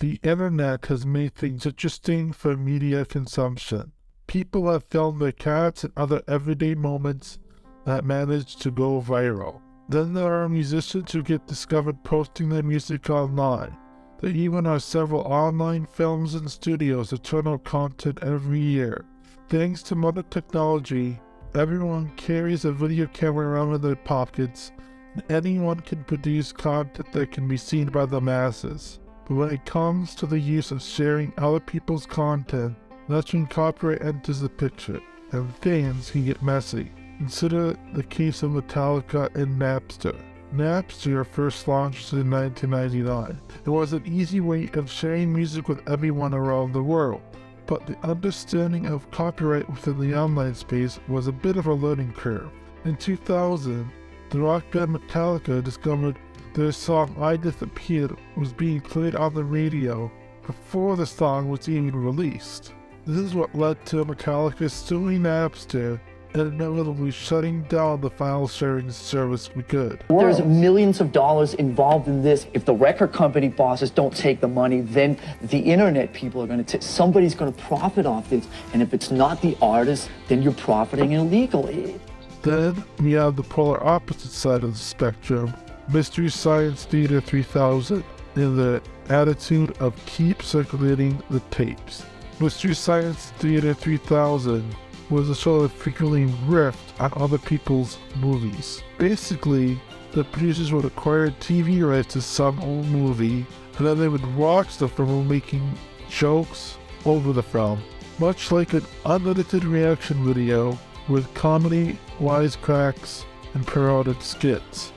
The internet has made things interesting for media consumption. People have filmed their cats and other everyday moments that manage to go viral. Then there are musicians who get discovered posting their music online. There even are several online films and studios that turn out content every year. Thanks to modern technology, everyone carries a video camera around in their pockets, and anyone can produce content that can be seen by the masses. But when it comes to the use of sharing other people's content, that's when copyright enters the picture, and things can get messy. Consider the case of Metallica and Napster. Napster first launched in 1999. It was an easy way of sharing music with everyone around the world, but the understanding of copyright within the online space was a bit of a learning curve. In 2000, the rock band Metallica discovered their song I Disappeared was being played on the radio before the song was even released. This is what led to Metallica suing Napster and inevitably shutting down the file sharing service for good. There's millions of dollars involved in this. If the record company bosses don't take the money, then the internet people are going to somebody's going to profit off this. And if it's not the artist, then you're profiting illegally. Then we have the polar opposite side of the spectrum, Mystery Science Theater 3000, in the attitude of keep circulating the tapes. Mystery Science Theater 3000 was a show that frequently riffed on other people's movies. Basically, the producers would acquire TV rights to some old movie, and then they would rock stuff from making jokes over the film, much like an unedited reaction video with comedy, wisecracks, and parodic skits.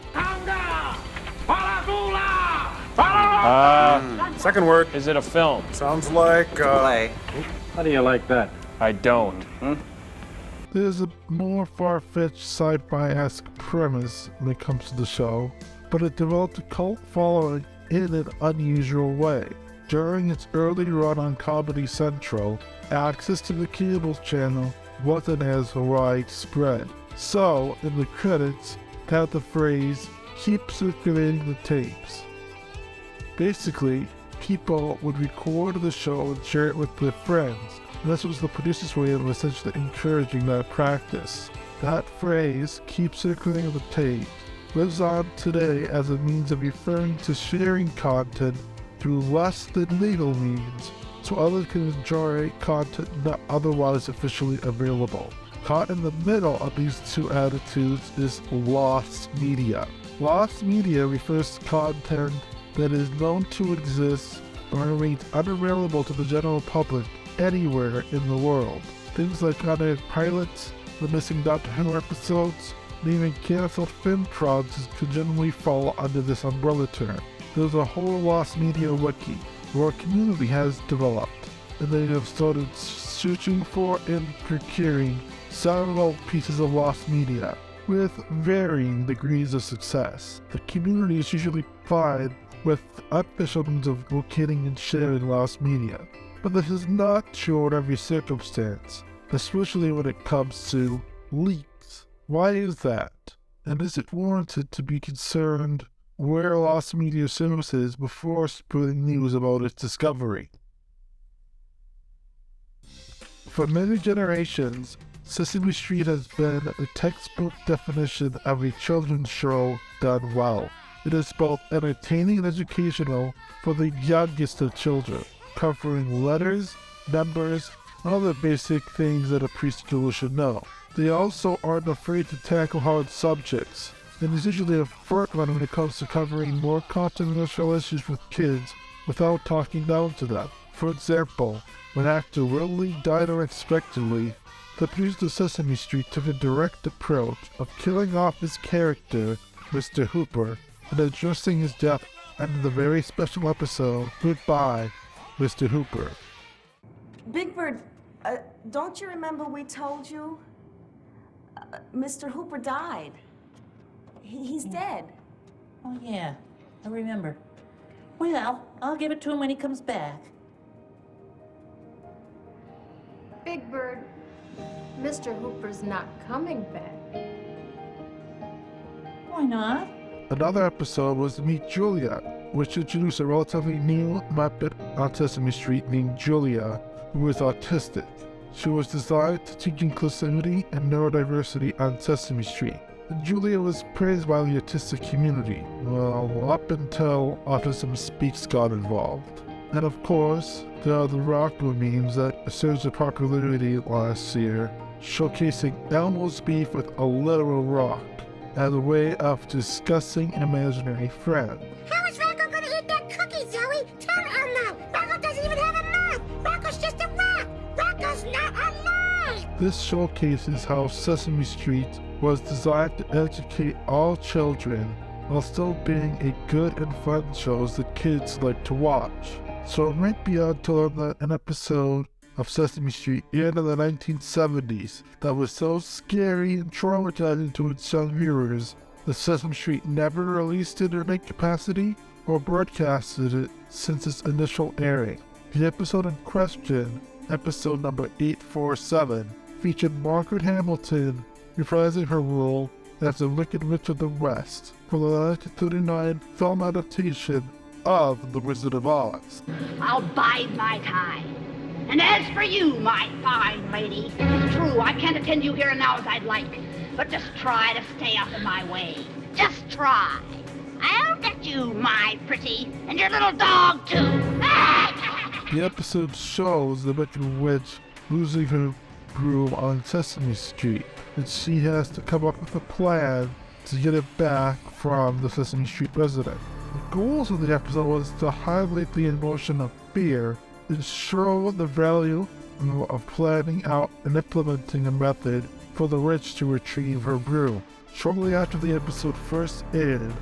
Second word. Is it a film? Sounds like, Play. How do you like that? I don't. There's a more far-fetched sci-fi-esque premise when it comes to the show, but it developed a cult following in an unusual way. During its early run on Comedy Central, access to the cable channel wasn't as widespread. So, in the credits, it had the phrase, "Keep circulating the tapes." Basically, people would record the show and share it with their friends, and this was the producer's way of essentially encouraging that practice. That phrase, "keep circulating the tapes," lives on today as a means of referring to sharing content through less than legal means, so others can enjoy content not otherwise officially available. Caught in the middle of these two attitudes is lost media. Lost media refers to content that is known to exist or remains unavailable to the general public anywhere in the world. Things like unaired pilots, the missing Doctor Who episodes, and even canceled film projects could generally fall under this umbrella term. There's a whole lost media wiki where a community has developed, and they have started searching for and procuring several pieces of lost media with varying degrees of success. The community is usually fine with unofficial means of locating and sharing lost media, but this is not true in every circumstance, especially when it comes to leaks. Why is that? And is it warranted to be concerned where lost media services before spreading news about its discovery? For many generations, Sesame Street has been the textbook definition of a children's show done well. It is both entertaining and educational for the youngest of children, covering letters, numbers, and other basic things that a preschooler should know. They also aren't afraid to tackle hard subjects, and is usually a front runner when it comes to covering more controversial issues with kids without talking down to them. For example, when actor Will Lee died unexpectedly, the producer of Sesame Street took a direct approach of killing off his character, Mr. Hooper, and addressing his death in the very special episode, Goodbye, Mr. Hooper. Big Bird, don't you remember we told you? Mr. Hooper died. He's dead. Oh, yeah, I remember. Well, I'll give it to him when he comes back. Big Bird, Mr. Hooper's not coming back. Why not? Another episode was Meet Juliet, which introduced a relatively new Muppet on Sesame Street named Julia, who was autistic. She was designed to teach inclusivity and neurodiversity on Sesame Street. Julia was praised by the autistic community, well, up until autism speaks got involved. And of course, there are the Rocco memes that surged in popularity last year, showcasing Elmo's beef with a literal rock as a way of discussing imaginary friends. How is Rocco gonna eat that cookie, Zoe? Tell Elmo! Rocco doesn't even have a mouth! Rocco's just a rock! Rocco's not alive! This showcases how Sesame Street was designed to educate all children while still being a good and fun shows that kids like to watch. So it might be odd to learn that an episode of Sesame Street aired in the 1970s that was so scary and traumatizing to its young viewers that Sesame Street never released it in any capacity or broadcasted it since its initial airing. The episode in question, episode number 847, featured Margaret Hamilton reprising her role as the Wicked Witch of the West for the 1939 film adaptation of The Wizard of Oz. I'll bide my time. And as for you, my fine lady, it's true, I can't attend you here and now as I'd like, but just try to stay out of my way. Just try. I'll get you, my pretty, and your little dog, too. The episode shows the Wicked Witch losing her broom on Sesame Street, and she has to come up with a plan to get it back from the Sesame Street resident. The goals of the episode was to highlight the emotion of fear and show the value of planning out and implementing a method for the witch to retrieve her broom. Shortly after the episode first aired,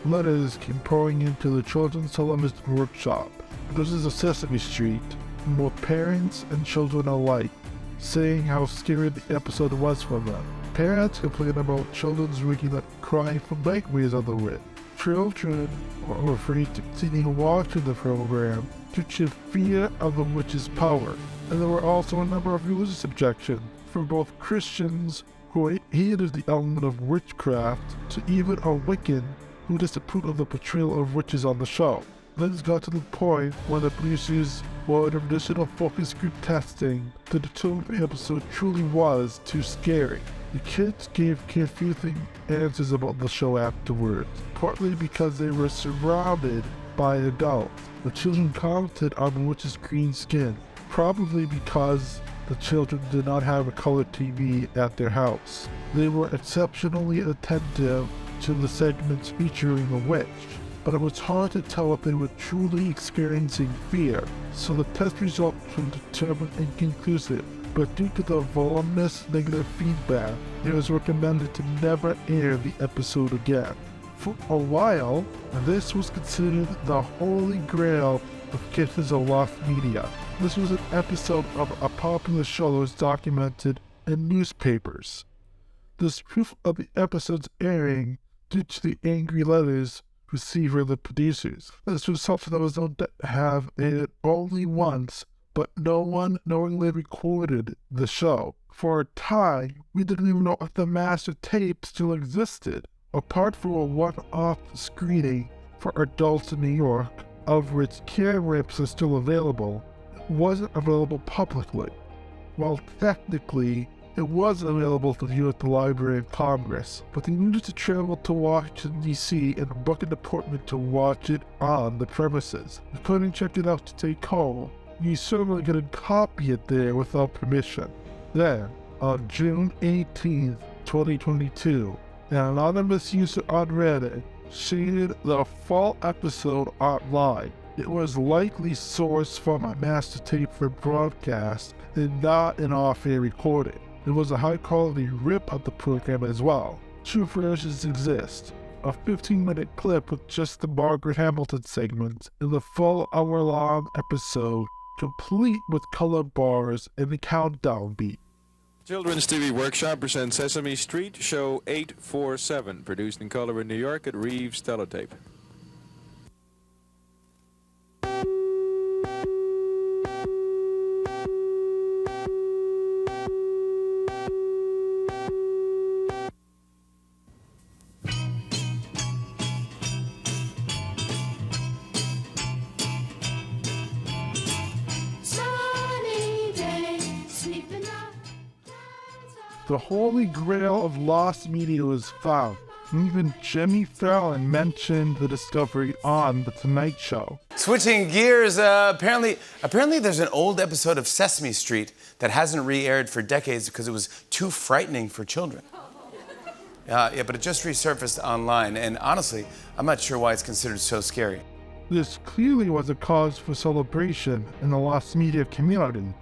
letters came pouring into the Children's Television Workshop. This is a Sesame Street, from both parents and children alike, saying how scary the episode was for them. Parents complained about children's waking up crying from nightmares of the witch. Children were afraid to continue watching the program due to fear of the witch's power. And there were also a number of religious objections from both Christians who hated the element of witchcraft to even a Wiccan who disapproved of the portrayal of witches on the show. Things got to the point when the producers wanted additional focus group testing to determine if the episode truly was too scary. The kids gave confusing answers about the show afterwards, partly because they were surrounded by adults. The children commented on the witch's green skin, probably because the children did not have a color TV at their house. They were exceptionally attentive to the segments featuring the witch, but it was hard to tell if they were truly experiencing fear, so the test results were determined inconclusive. But due to the voluminous negative feedback, it was recommended to never air the episode again. For a while, this was considered the holy grail of Kisses of Lost Media. This was an episode of a popular show that was documented in newspapers. There's proof of the episode's airing due to the angry letters received from the producers. This was something that was known to have aired only once, but no one knowingly recorded the show. For a time, we didn't even know if the master tape still existed. Apart from a one-off screening for adults in New York, of which camera rips are still available, it wasn't available publicly. While technically, it was available to view at the Library of Congress, but they needed to travel to Washington, D.C. and book an appointment to watch it on the premises. You couldn't check it out to take home. You certainly couldn't copy it there without permission. Then, on June 18th, 2022, an anonymous user on Reddit shared the full episode online. It was likely sourced from a master tape for broadcast and not an off-air recording. It was a high-quality rip of the program as well. Two versions exist. A 15-minute clip with just the Margaret Hamilton segment and the full hour-long episode, complete with color bars and the countdown beat. Children's TV Workshop presents Sesame Street, Show 847, produced in color in New York at Reeves Teletape. the holy grail of lost media was found. Even Jimmy Fallon mentioned the discovery on The Tonight Show. Switching gears, apparently there's an old episode of Sesame Street that hasn't re-aired for decades because it was too frightening for children. Yeah, but it just resurfaced online, and honestly, I'm not sure why it's considered so scary. This clearly was a cause for celebration in the lost media community,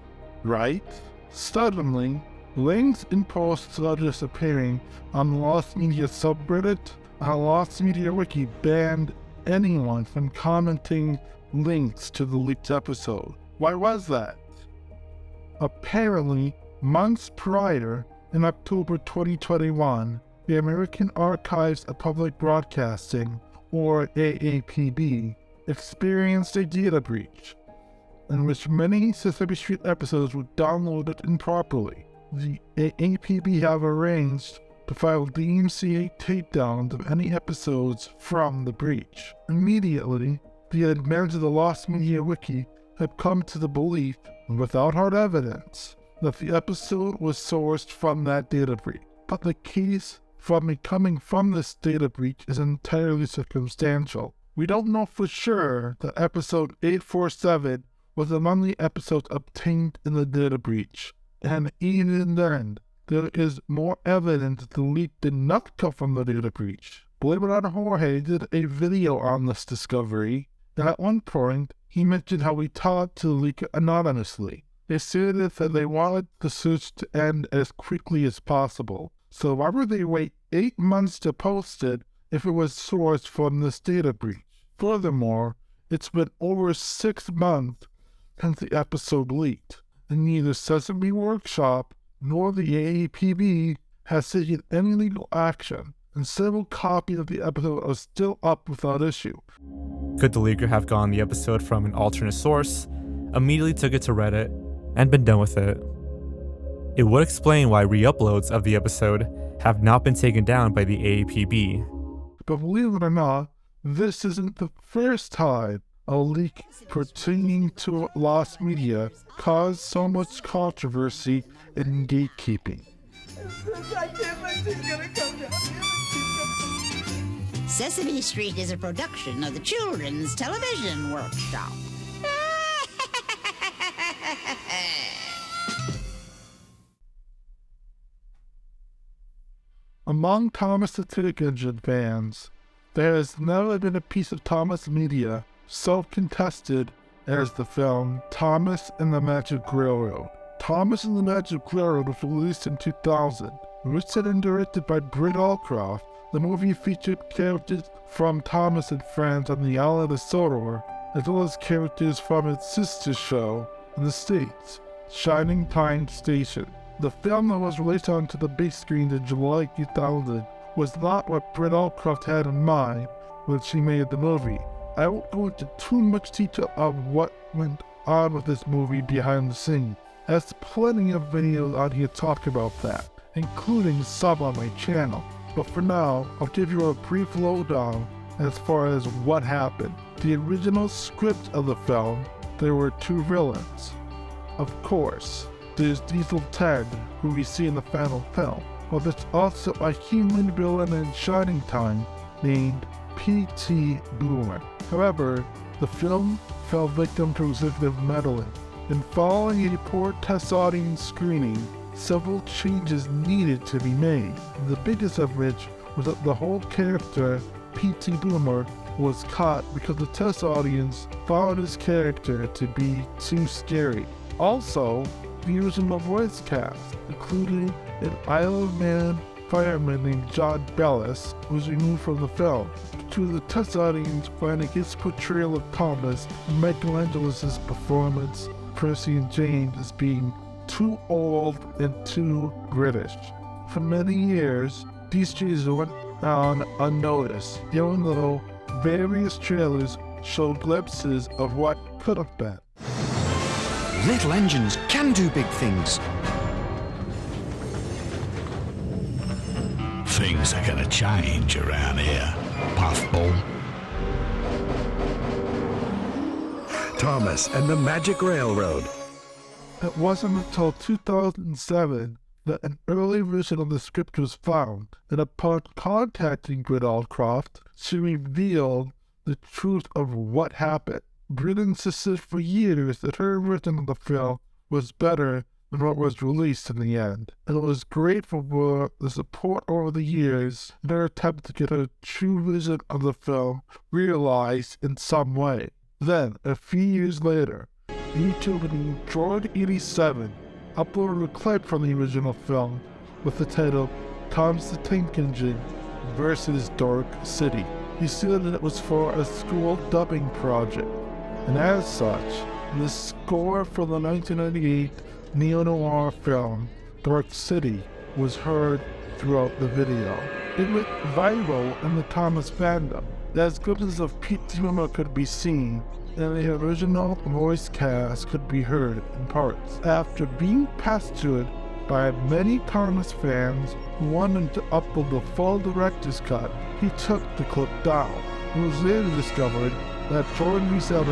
right? Suddenly, links and posts started disappearing on the Lost Media subreddit, and the Lost Media Wiki banned anyone from commenting links to the leaked episode. Why was that? Apparently, months prior, in October 2021, the American Archives of Public Broadcasting, or AAPB, experienced a data breach, in which many Sesame Street episodes were downloaded improperly. The AAPB have arranged to file DMCA takedowns of any episodes from the breach. Immediately, the admins of the Lost Media Wiki had come to the belief, without hard evidence, that the episode was sourced from that data breach. But the case coming from this data breach is entirely circumstantial. We don't know for sure that episode 847 was among the episodes obtained in the data breach, and even then, there is more evidence that the leak did not come from the data breach. Blame It On Jorge did a video on this discovery, and at one point, he mentioned how he talked to the leaker anonymously. They stated that they wanted the search to end as quickly as possible, so why would they wait 8 months to post it if it was sourced from this data breach? Furthermore, it's been over 6 months since the episode leaked, and neither Sesame Workshop nor the AAPB has taken any legal action, and several copies of the episode are still up without issue. Could the leaker have gotten the episode from an alternate source, immediately took it to Reddit, and been done with it? It would explain why re-uploads of the episode have not been taken down by the AAPB. But believe it or not, this isn't the first time a leak pertaining to lost media caused so much controversy and gatekeeping. Sesame Street is a production of the Children's Television Workshop. Among Thomas the Tank Engine fans, there has never been a piece of Thomas media so contested as the film Thomas and the Magic Railroad. Thomas and the Magic Railroad was released in 2000. Written and directed by Britt Allcroft, the movie featured characters from Thomas and Friends on the island of Sodor, as well as characters from its sister show in the States, Shining Time Station. The film that was released onto the big screen in July 2000 was not what Britt Allcroft had in mind when she made the movie. I won't go into too much detail of what went on with this movie behind the scenes. There's plenty of videos out here talking about that, including some on my channel. But for now, I'll give you a brief lowdown as far as what happened. The original script of the film, there were 2 villains. Of course, there's Diesel Ted, who we see in the final film, but there's also a human villain in Shining Time named P.T. Boomer. However, the film fell victim to executive meddling, and following a poor test audience screening, several changes needed to be made, the biggest of which was that the whole character, P.T. Boomer, was cut because the test audience found his character to be too scary. Also, the original voice cast, including an Isle of Man fireman named John Bellis, was removed from the film due to the test audience finding his portrayal of Thomas and Michelangelo's performance, Percy and James, as being too old and too British. For many years, these changes went on unnoticed, even though various trailers showed glimpses of what could have been. Little engines can do big things. Things are gonna change around here, Puffball. Thomas and the Magic Railroad. It wasn't until 2007 that an early version of the script was found, and upon contacting Britt Allcroft, she revealed the truth of what happened. Britt insisted for years that her version of the film was better than what was released in the end, and was grateful for the support over the years in her attempt to get a true vision of the film realized in some way. Then, a few years later, YouTuber named Jordan87 uploaded a clip from the original film with the title Thomas the Tank Engine versus Dark City. He said that it was for a school dubbing project, and as such, the score for the 1998 neo-noir film Dark City was heard throughout the video. It went viral in the Thomas fandom, as glimpses of Pete Zimmer could be seen, and the original voice cast could be heard in parts. After being pestered by many Thomas fans who wanted to upload the full director's cut, he took the clip down. It was later discovered that Jordan87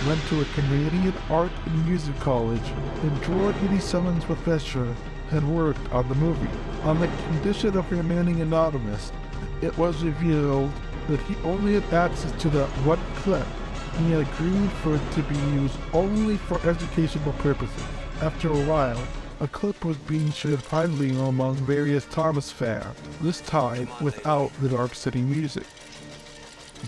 went to a Canadian art and music college, and Jordan87's professor had worked on the movie. On the condition of remaining anonymous, it was revealed that he only had access to that one clip, and he had agreed for it to be used only for educational purposes. After a while, a clip was being shared widely among various Thomas fans, this time without the Dark City music.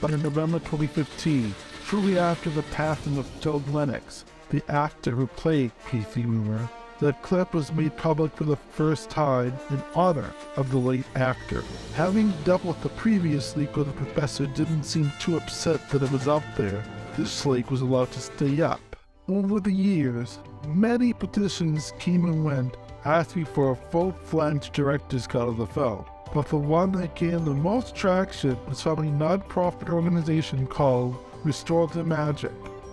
But in November 2015, shortly after the passing of Joe Lennox, the actor who played Casey Boomer, the clip was made public for the first time in honor of the late actor. Having dealt with the previous leak where the professor didn't seem too upset that it was out there, this leak was allowed to stay up. Over the years, many petitions came and went asking for a full-fledged director's cut of the film. But the one that gained the most traction was from a non-profit organization called Restore the Magic.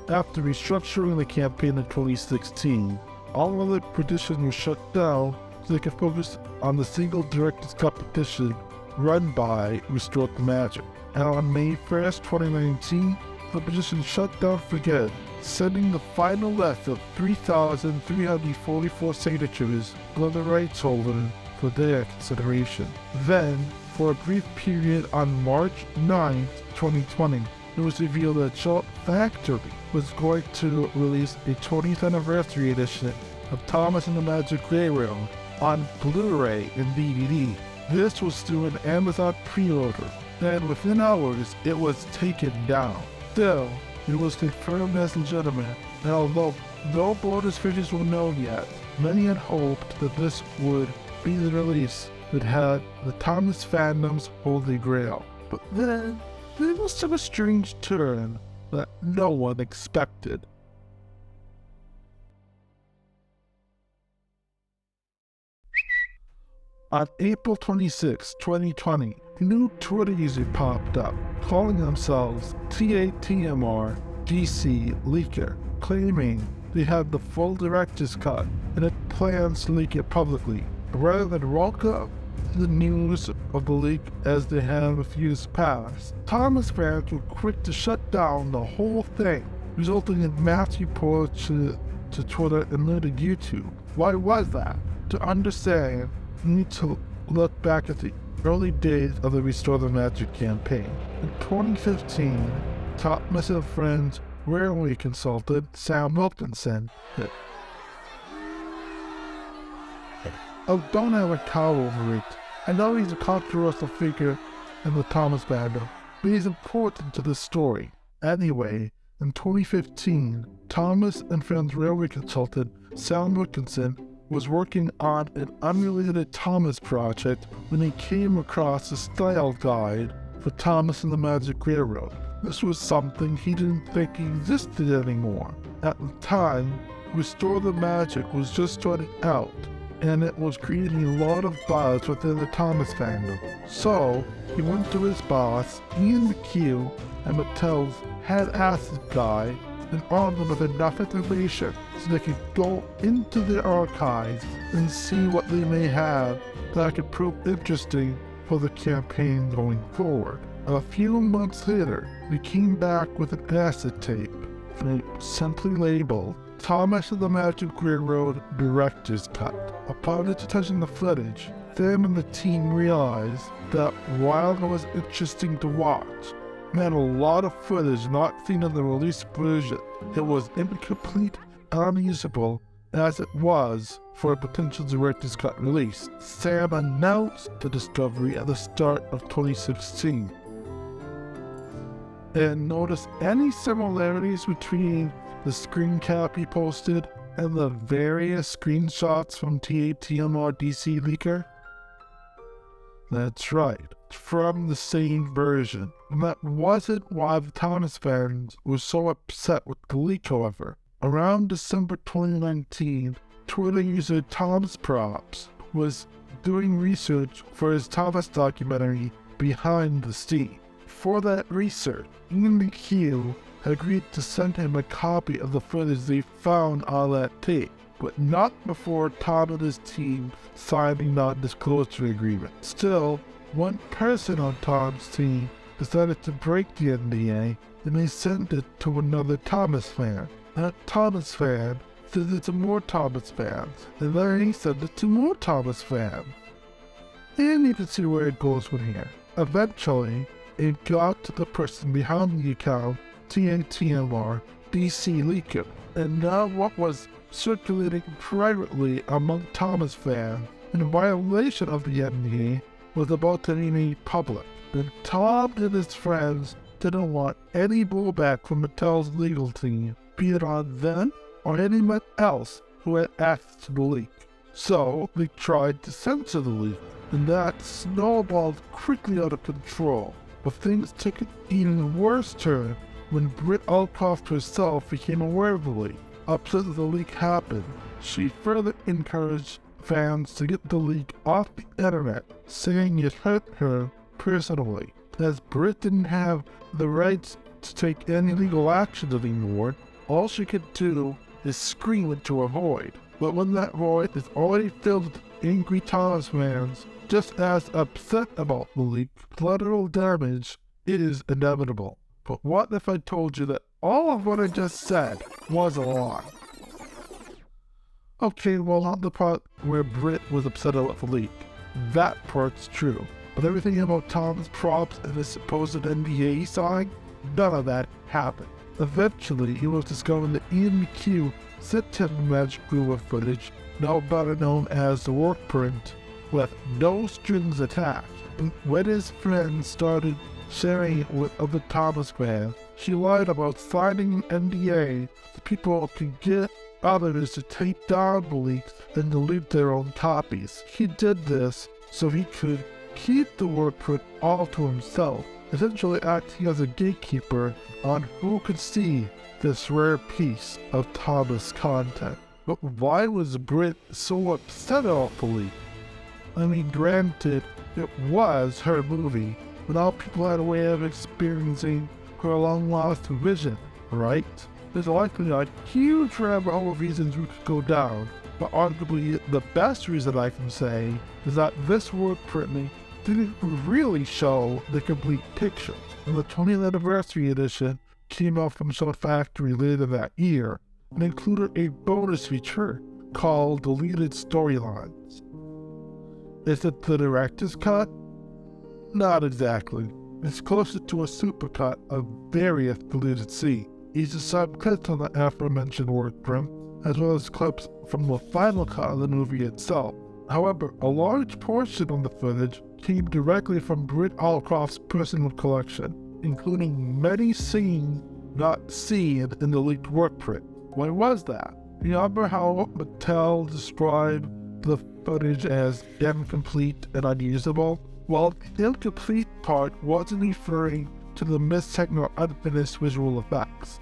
After restructuring the campaign in 2016, all other petitions were shut down so they could focus on the single director's cut petition run by Restore the Magic. And on May 1st, 2019, the petition shut down for good, sending the final list of 3,344 signatures to the rights holder for their consideration. Then, for a brief period on March 9, 2020, it was revealed that Shot Factory was going to release a 20th anniversary edition of Thomas and the Magic Railroad on Blu-ray and DVD. This was through an Amazon pre-order, and within hours it was taken down. Still, it was confirmed as legitimate, and although no bonus figures were known yet, many had hoped that this would be the release that had the Thomas fandom's holy grail. But then, things took a strange turn that no one expected. On April 26, 2020, a new Twitter user popped up, calling themselves TATMR DC Leaker, claiming they had the full director's cut and had plans to leak it publicly, rather than welcome the news of the leak as they have a years past. Thomas fans were quick to shut down the whole thing, resulting in mass reports to Twitter and later YouTube. Why was that? To understand, you need to look back at the early days of the Restore the Magic campaign. In 2015, Thomas and Friends railway consultant Sam Wilkinson said, "Oh, don't have a cow over it. I know he's a controversial figure in the Thomas fandom, but he's important to the story." Anyway, in 2015, Thomas and Friends railway consultant Sam Wilkinson was working on an unrelated Thomas project when he came across a style guide for Thomas and the Magic Railroad. This was something he didn't think existed anymore. At the time, Restore the Magic was just starting out, and it was creating a lot of buzz within the Thomas fandom. So, he went to his boss, Ian McHugh, and Mattel's head asset guy, and armed them with enough information so they could go into their archives and see what they may have that could prove interesting for the campaign going forward. A few months later, we came back with an asset tape, simply labeled Thomas and the Magic Railroad director's cut. Upon touching the footage, Sam and the team realized that while it was interesting to watch, it had a lot of footage not seen in the released version. It was incomplete and unusable as it was for a potential director's cut release. Sam announced the discovery at the start of 2016. And notice any similarities between the screen cap he posted and the various screenshots from TATM or DC Leaker? That's right, from the same version. And that wasn't why the Thomas fans were so upset with the leak, however. Around December 2019, Twitter user Thomas Props was doing research for his Thomas documentary Behind the Scene. For that research, Ian McHugh agreed to send him a copy of the footage they found on that tape, but not before Tom and his team signed a non-disclosure agreement. Still, one person on Tom's team decided to break the NDA, and they sent it to another Thomas fan. That Thomas fan sent it to more Thomas fans, and then he sent it to more Thomas fans. And you can see where it goes from here. Eventually, it got to the person behind the account, TATMR, DC Leaker, and now what was circulating privately among Thomas fans in violation of the NDA was about to be made public. And Tom and his friends didn't want any blowback from Mattel's legal team, be it on them or anyone else who had access to the leak. So they tried to censor the leak, and that snowballed quickly out of control. But things took an even worse turn when Britt Allcroft herself became aware of the leak. Upset that the leak happened, she further encouraged fans to get the leak off the internet, saying it hurt her personally. As Britt didn't have the rights to take any legal action anymore, all she could do is scream into a void. But when that void is already filled with angry Thomas fans, just as upset about the leak, collateral damage is inevitable. But what if I told you that all of what I just said was a lie? Okay, well, not the part where Britt was upset about the leak. That part's true. But everything about Tom's props and his supposed NDA he signed, none of that happened. Eventually, he was discovered that Ian McHugh sent him the Magic Railroad footage, now better known as the Workprint, with no strings attached. But when his friends started sharing it with other Thomas fans, she lied about signing an NDA so people could get others to take down the leaks and delete their own copies. He did this so he could keep the Workprint all to himself, essentially acting as a gatekeeper on who could see this rare piece of Thomas content. But why was Britt so upset about the leak? I mean, granted, it was her movie, but all people had a way of experiencing her long-lost vision, right? There's likely a huge rabbit hole of reasons we could go down, but arguably the best reason I can say is that this Workprint didn't really show the complete picture. And the 20th anniversary edition came out from Shout Factory later that year and included a bonus feature called Deleted Storylines. Is it the director's cut? Not exactly. It's closer to a supercut of various deleted scenes. These are some clips on the aforementioned Workprint, as well as clips from the final cut of the movie itself. However, a large portion of the footage came directly from Britt Allcroft's personal collection, including many scenes not seen in the leaked Workprint. Why was that? Remember how Mattel described the footage as incomplete and unusable? Well, the incomplete part wasn't referring to the missing or unfinished visual effects.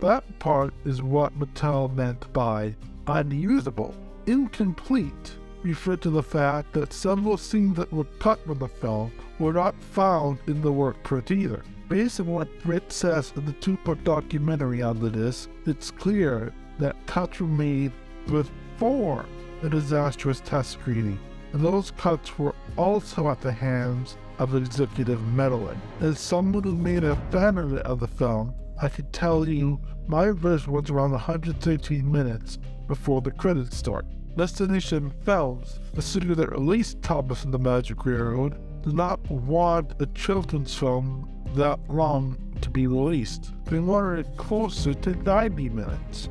That part is what Mattel meant by unusable. Incomplete referred to the fact that several scenes that were cut from the film were not found in the Workprint either. Based on what Britt says in the two-part documentary on the disc, it's clear that cuts were made before the disastrous test screening, and those cuts were also at the hands of executive meddling. As someone who made a fan of the film, I can tell you my version was around 113 minutes before the credits start. Destination Films, the studio that released Thomas and the Magic Railroad, did not want a children's film that long to be released. They wanted it closer to 90 minutes.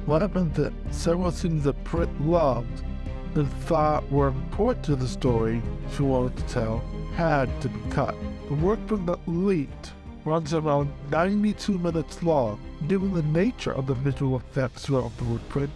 What meant that several scenes that Print loved and thought were important to the story she wanted to tell had to be cut. The Workprint that leaked runs around 92 minutes long. Given the nature of the visual effects of the Workprint,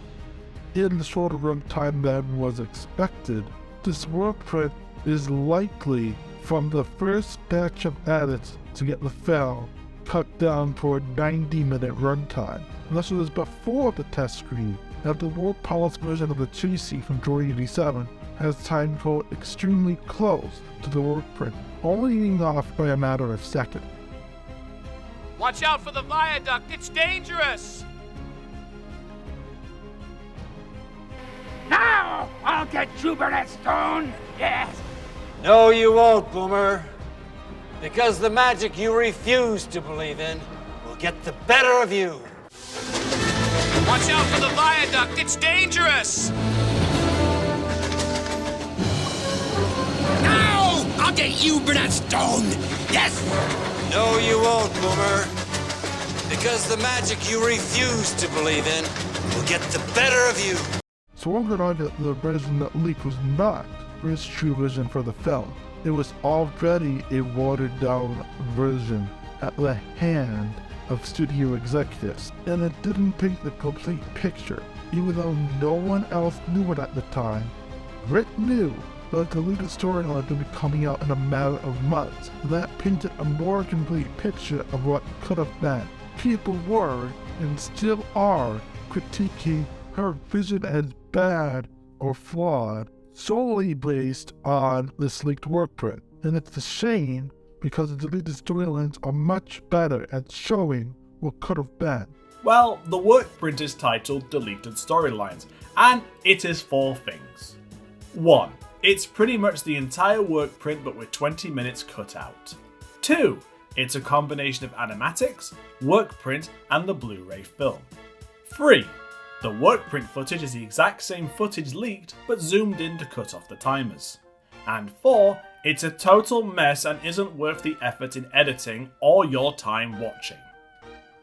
in the shorter run time than was expected, this Workprint is likely from the first batch of edits to get the film cut down for a 90-minute runtime. Unless it was before the test screen, that the more polished version of the chase scene from Joy 87 has time code extremely close to the Workprint, only being off by a matter of seconds. Watch out for the viaduct, it's dangerous! Now I'll get you, Burnett Stone! Yes! No, you won't, Boomer. Because the magic you refuse to believe in will get the better of you. Watch out for the viaduct, it's dangerous! Now I'll get you, Burnett Stone! Yes! No, you won't, Boomer. Because the magic you refuse to believe in will get the better of you. So we're going to the version that leaked was not his true vision for the film. It was already a watered-down version at the hand of studio executives, and it didn't paint the complete picture. Even though no one else knew it at the time, Rick knew that the deleted storyline would be coming out in a matter of months. That painted a more complete picture of what could have been. People were, and still are, critiquing her vision as bad or flawed solely based on this leaked Workprint. And it's a shame because the deleted storylines are much better at showing what could have been. Well, the Workprint is titled Deleted Storylines, and it is 4 things. 1. It's pretty much the entire Workprint but with 20 minutes cut out. 2. It's a combination of animatics, Workprint, and the Blu-ray film. 3. The Workprint footage is the exact same footage leaked, but zoomed in to cut off the timers. And 4, it's a total mess and isn't worth the effort in editing or your time watching.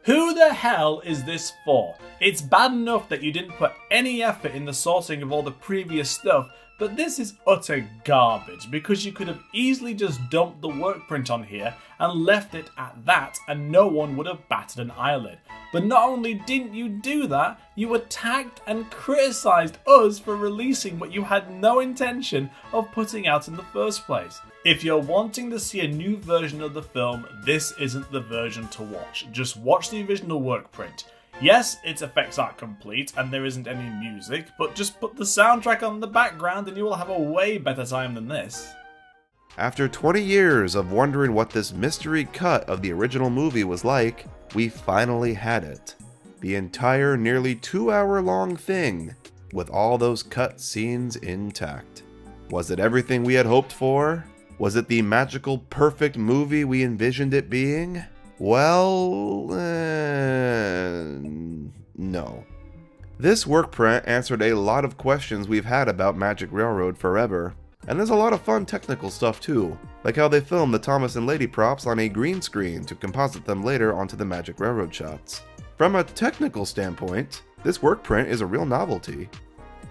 Who the hell is this for? It's bad enough that you didn't put any effort in the sourcing of all the previous stuff, but this is utter garbage because you could have easily just dumped the Workprint on here and left it at that and no one would have batted an eyelid. But not only didn't you do that, you attacked and criticised us for releasing what you had no intention of putting out in the first place. If you're wanting to see a new version of the film, this isn't the version to watch. Just watch the original Workprint. Yes, its effects aren't complete and there isn't any music, but just put the soundtrack on the background and you will have a way better time than this. After 20 years of wondering what this mystery cut of the original movie was like, we finally had it. The entire nearly 2-hour-long thing, with all those cut scenes intact. Was it everything we had hoped for? Was it the magical, perfect movie we envisioned it being? Well, no. This Workprint answered a lot of questions we've had about Magic Railroad forever. And there's a lot of fun technical stuff too, like how they filmed the Thomas and Lady props on a green screen to composite them later onto the Magic Railroad shots. From a technical standpoint, this Workprint is a real novelty.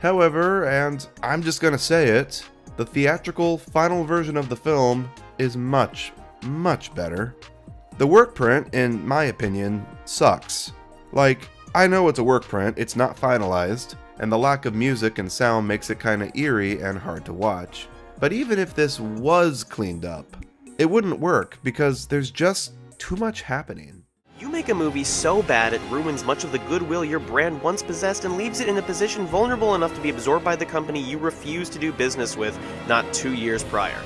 However, and I'm just gonna say it, the theatrical final version of the film is much, much better. The Workprint, in my opinion, sucks. Like, I know it's a Workprint, it's not finalized, and the lack of music and sound makes it kinda eerie and hard to watch. But even if this was cleaned up, it wouldn't work because there's just too much happening. You make a movie so bad it ruins much of the goodwill your brand once possessed and leaves it in a position vulnerable enough to be absorbed by the company you refused to do business with not 2 years prior.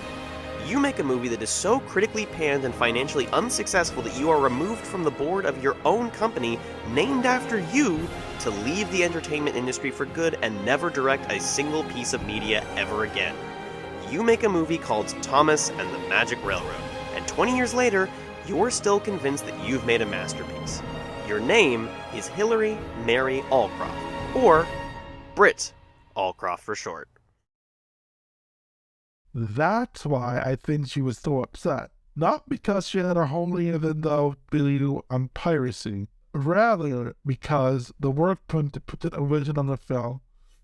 You make a movie that is so critically panned and financially unsuccessful that you are removed from the board of your own company, named after you, to leave the entertainment industry for good and never direct a single piece of media ever again. You make a movie called Thomas and the Magic Railroad, and 20 years later, you're still convinced that you've made a masterpiece. Your name is Hillary Mary Allcroft, or Britt Allcroft for short. That's why I think she was so upset. Not because she had a holier-than-thou video on piracy, rather because the Workprint depicted a vision on the film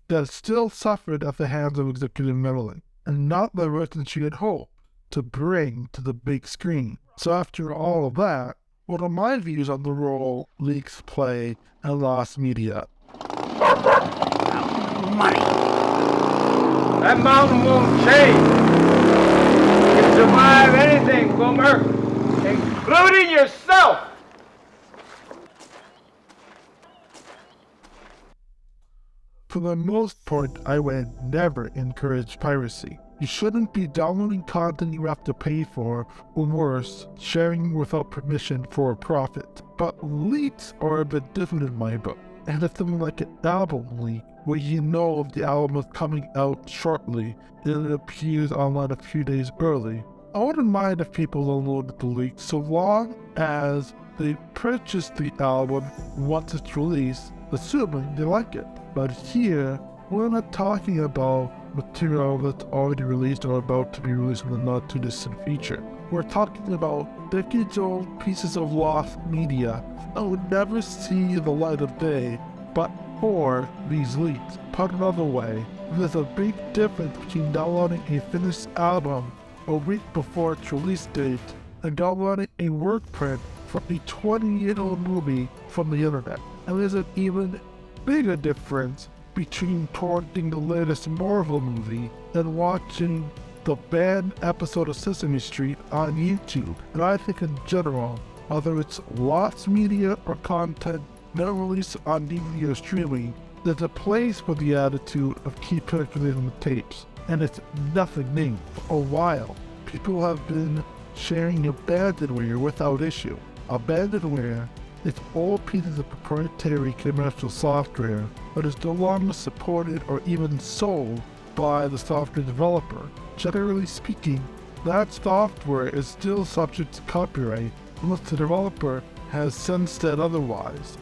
that still suffered at the hands of executive meddling, and not the version she had hoped to bring to the big screen. So after all of that, what are my views on the role leaks play and lost media? Money. That mountain won't change. You can survive anything, Boomer, including yourself. For the most part, I would never encourage piracy. You shouldn't be downloading content you have to pay for, or worse, sharing without permission for a profit. But leaks are a bit different in my book, and it's something like an album leak, where you know if the album is coming out shortly, and it appears online a few days early. I wouldn't mind if people downloaded the leak so long as they purchase the album once it's released, assuming they like it. But here, we're not talking about material that's already released or about to be released in the not too distant future. We're talking about decades-old pieces of lost media that would never see the light of day but for these leaks. Put another way, there's a big difference between downloading a finished album a week before its release date and downloading a work print from a 20-year-old movie from the internet. And there's an even bigger difference between torrenting the latest Marvel movie and watching the banned episode of Sesame Street on YouTube. And I think in general, whether it's lost media or content not released on DVD or streaming, there's a place for the attitude of keep circulating the tapes. And it's nothing new. For a while, people have been sharing abandonware without issue. Abandonware is all pieces of proprietary commercial software that is no longer supported or even sold by the software developer. Generally speaking, that software is still subject to copyright unless the developer has since said otherwise.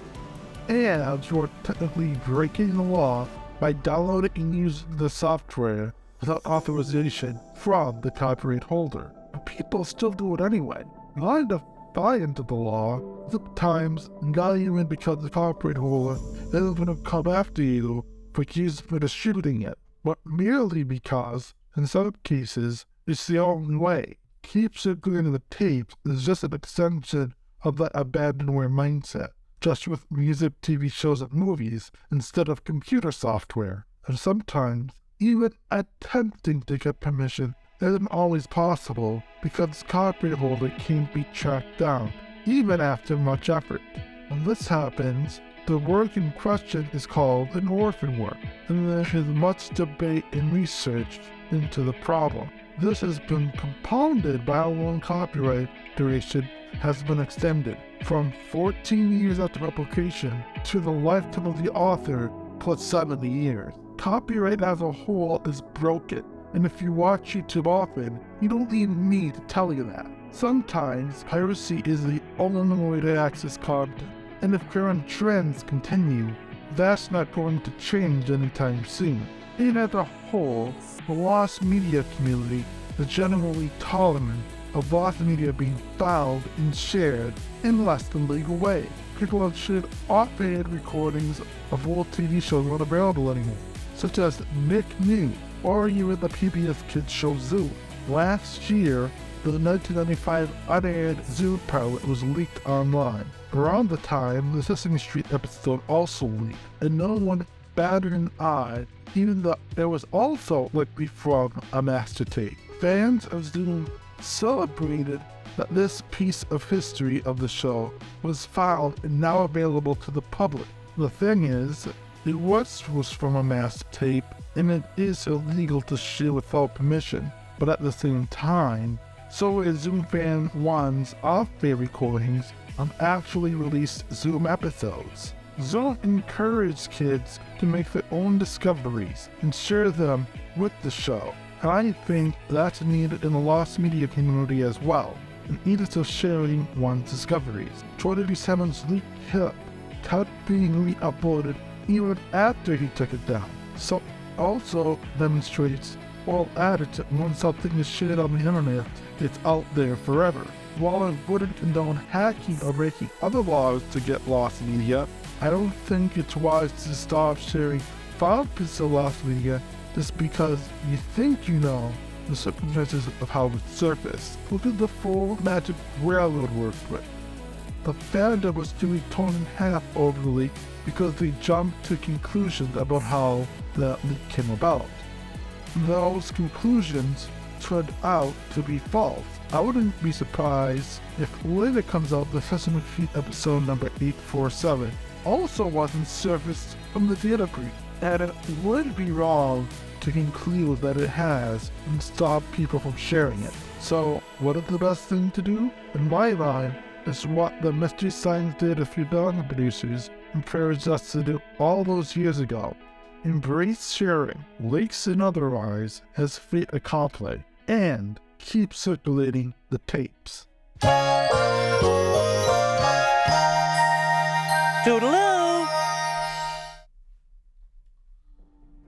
And you are technically breaking the law by downloading and using the software without authorization from the copyright holder. But people still do it anyway. Not to buy into the law, sometimes not even because the copyright holder isn't going to come after you for using for distributing it, but merely because, in some cases, it's the only way. Keep circulating the tapes is just an extension of that abandonware mindset, just with music, TV shows, and movies instead of computer software. And sometimes, even attempting to get permission isn't always possible because the copyright holder can't be tracked down, even after much effort. When this happens, the work in question is called an orphan work, and there is much debate and research into the problem. This has been compounded by how long copyright duration has been extended, from 14 years after publication to the lifetime of the author plus 70 years. Copyright as a whole is broken, and if you watch YouTube often, you don't need me to tell you that. Sometimes piracy is the only way to access content, and if current trends continue, that's not going to change anytime soon. And as a whole, the lost media community is generally tolerant of lost media being found and shared in less than legal ways. People have shared off-air recordings of old TV shows not available anymore, such as Nick New, or even the PBS Kids show Zoo. Last year, the 1995 unaired Zoo pilot was leaked online. Around the time, the Sesame Street episode also leaked, and no one batted an eye, even though it was also likely from a master tape. Fans of Zoo celebrated that this piece of history of the show was found and now available to the public. The thing is, it was from a master tape, and it is illegal to share without permission, but at the same time, so is Zoom Fan 1's off-air recordings of actually released Zoom episodes. Zoom encouraged kids to make their own discoveries and share them with the show, and I think that's needed in the lost media community as well. and ease of sharing one's discoveries. Troy W7's leak hip kept being re-uploaded even after he took it down. So also demonstrates all added that when something is shared on the internet, it's out there forever. While I wouldn't condone hacking or breaking other laws to get lost media, I don't think it's wise to stop sharing 5% of lost media just because you think you know the circumstances of how it surfaced. Look at the full Magic Railroad Workprint. The fandom was doing torn in half over the leak because they jumped to conclusions about how the leak came about. Those conclusions turned out to be false. I wouldn't be surprised if later comes out the Sesame Street episode number 847 also wasn't surfaced from the data breach, and it would be wrong to conclude that it has and stop people from sharing it. So what is the best thing to do? In my mind, is what the Mystery Science Data Rebellion producers encouraged us to do all those years ago. Embrace sharing, leaks and otherwise, as fait accompli, and keep circulating the tapes. Toodaloo!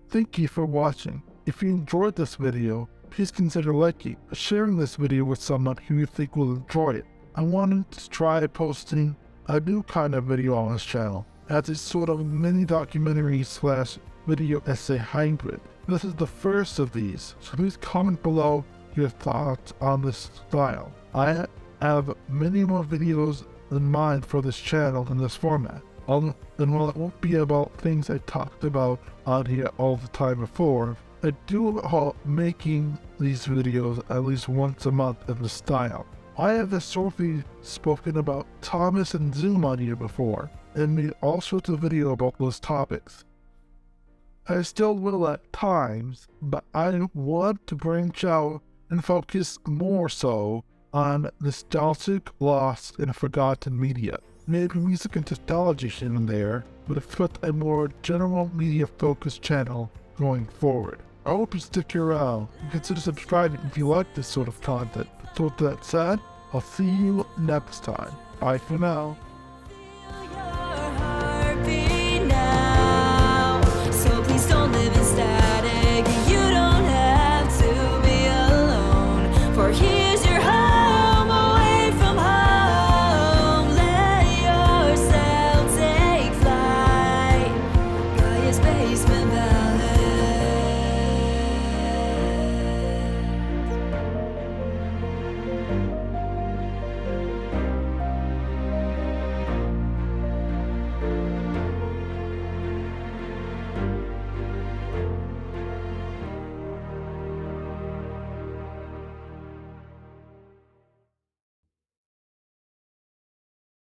Thank you for watching. If you enjoyed this video, please consider liking or sharing this video with someone who you think will enjoy it. I wanted to try posting a new kind of video on this channel, as a sort of mini documentary / video essay hybrid. This is the first of these, so please comment below your thoughts on this style. I have many more videos in mind for this channel in this format. And while it won't be about things I talked about on here all the time before, I do hope making these videos at least once a month in this style. I have historically spoken about Thomas and Zoom on here before, and made all sorts of videos about those topics. I still will at times, but I want to branch out and focus more so on nostalgic, lost, and forgotten media. Maybe music and technology here and there, but expect a more general media-focused channel going forward. I hope you stick around and consider subscribing if you like this sort of content. So with that said, I'll see you next time. Bye for now.